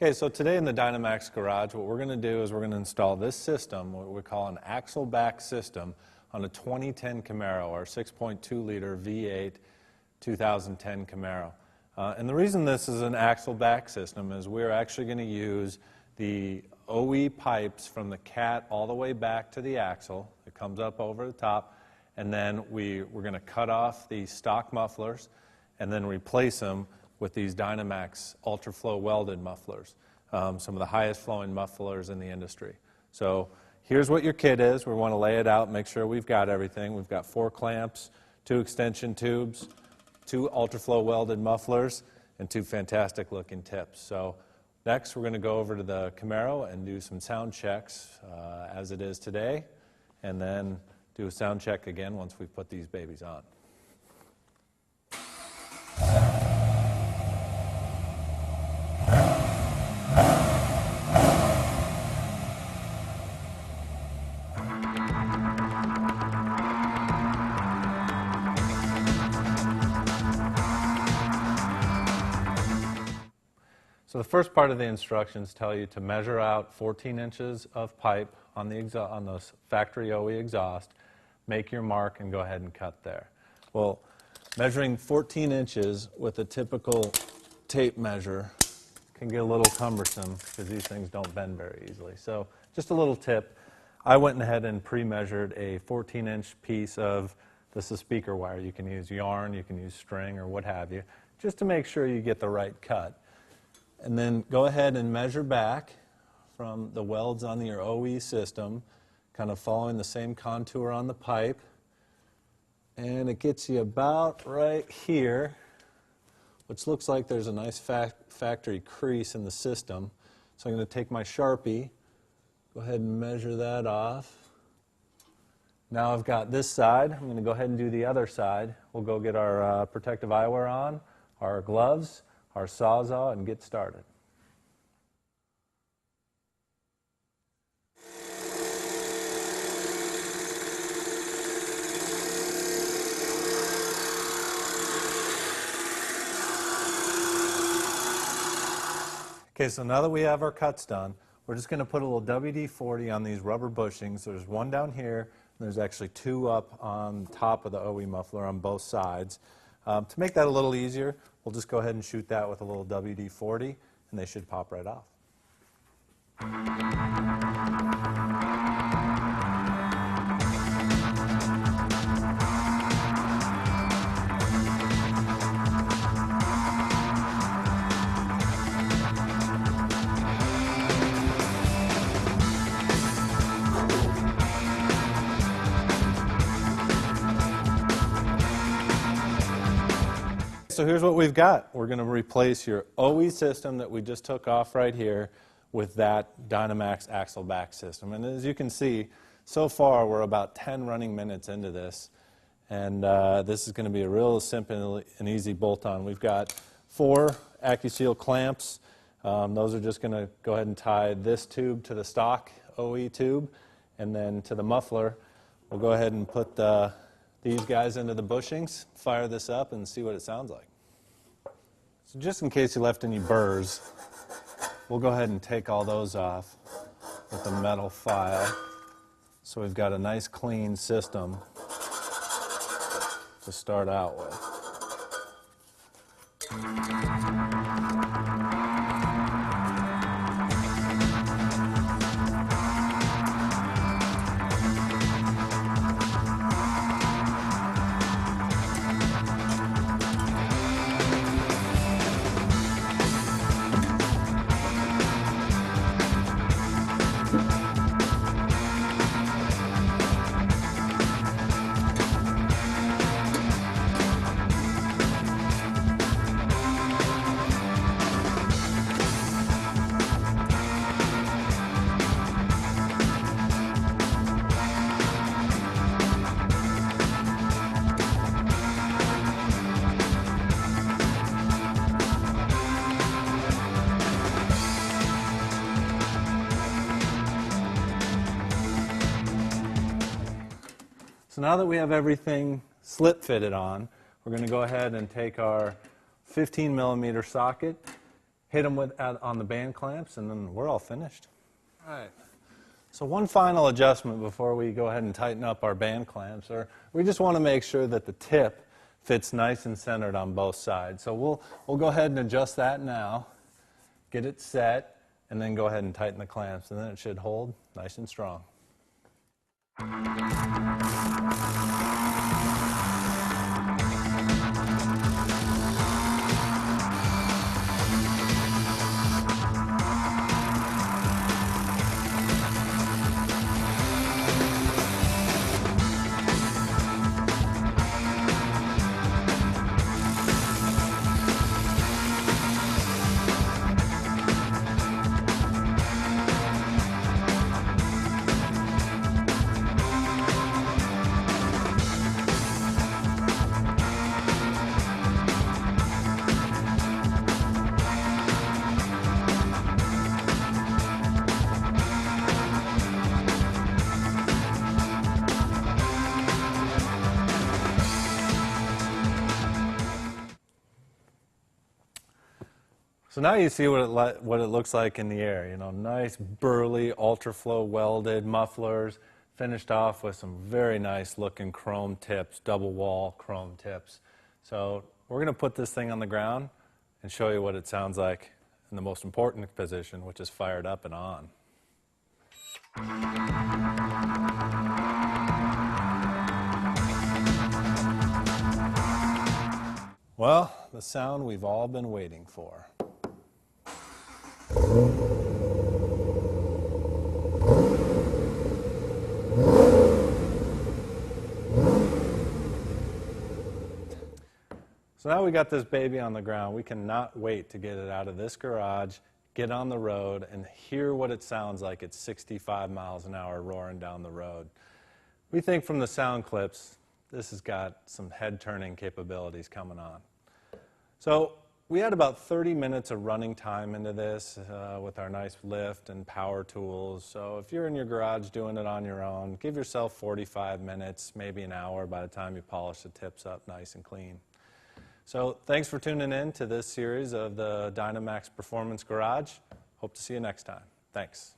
Okay, so today in the Dynomax garage, what we're going to do is we're going to install this system, what we call an axle back system, on a 2010 Camaro, our 6.2 liter V8 2010 Camaro. And the reason this is an axle back system is we're actually going to use the OE pipes from the cat all the way back to the axle. It comes up over the top, and then we're going to cut off the stock mufflers and then replace them with these Dynomax ultra-flow welded mufflers, some of the highest flowing mufflers in the industry. So here's what your kit is. We want to lay it out, make sure we've got everything. We've got 4 clamps, 2 extension tubes, 2 ultra-flow welded mufflers, and 2 fantastic looking tips. So next we're going to go over to the Camaro and do some sound checks as it is today, and then do a sound check again once we've put these babies on. So the first part of the instructions tell you to measure out 14 inches of pipe on the factory OE exhaust, make your mark, and go ahead and cut there. Well, measuring 14 inches with a typical tape measure can get a little cumbersome because these things don't bend very easily. So just a little tip, I went ahead and pre-measured a 14-inch piece of, this is speaker wire. You can use yarn, you can use string, or what have you, just to make sure you get the right cut. And then go ahead and measure back from the welds on your OE system, kind of following the same contour on the pipe. And it gets you about right here, which looks like there's a nice factory crease in the system. So I'm going to take my Sharpie, go ahead and measure that off. Now I've got this side. I'm going to go ahead and do the other side. We'll go get our protective eyewear on, our gloves, our Sawzall, and get started. Okay, so now that we have our cuts done, we're just going to put a little WD-40 on these rubber bushings. There's one down here, and there's actually 2 up on top of the OE muffler on both sides. To make that a little easier, we'll just go ahead and shoot that with a little WD-40, and they should pop right off. So here's what we've got. We're going to replace your OE system that we just took off right here with that Dynomax axle back system. And as you can see, so far we're about 10 running minutes into this. And this is going to be a real simple and easy bolt-on. We've got 4 AccuSeal clamps. Those are just going to go ahead and tie this tube to the stock OE tube. And then to the muffler, we'll go ahead and put these guys into the bushings, fire this up, and see what it sounds like. So just in case you left any burrs, we'll go ahead and take all those off with a metal file. So we've got a nice clean system to start out with. So now that we have everything slip fitted on, we're going to go ahead and take our 15 millimeter socket hit them on the band clamps, and then we're all finished. All right. So one final adjustment before we go ahead and tighten up our band clamps, or we just want to make sure that the tip fits nice and centered on both sides. So we'll go ahead and adjust that now, get it set, and then go ahead and tighten the clamps, and then it should hold nice and strong. So now you see what it looks like in the air. You know, nice, burly, ultra-flow welded mufflers, finished off with some very nice looking chrome tips, double wall chrome tips. So we're going to put this thing on the ground and show you what it sounds like in the most important position, which is fired up and on. Well, the sound we've all been waiting for. So now we got this baby on the ground. We cannot wait to get it out of this garage, get on the road, and hear what it sounds like at 65 miles an hour roaring down the road. We think from the sound clips, this has got some head-turning capabilities coming on. So we had about 30 minutes of running time into this with our nice lift and power tools. So if you're in your garage doing it on your own, give yourself 45 minutes, maybe an hour by the time you polish the tips up nice and clean. So thanks for tuning in to this series of the Dynomax Performance Garage. Hope to see you next time. Thanks.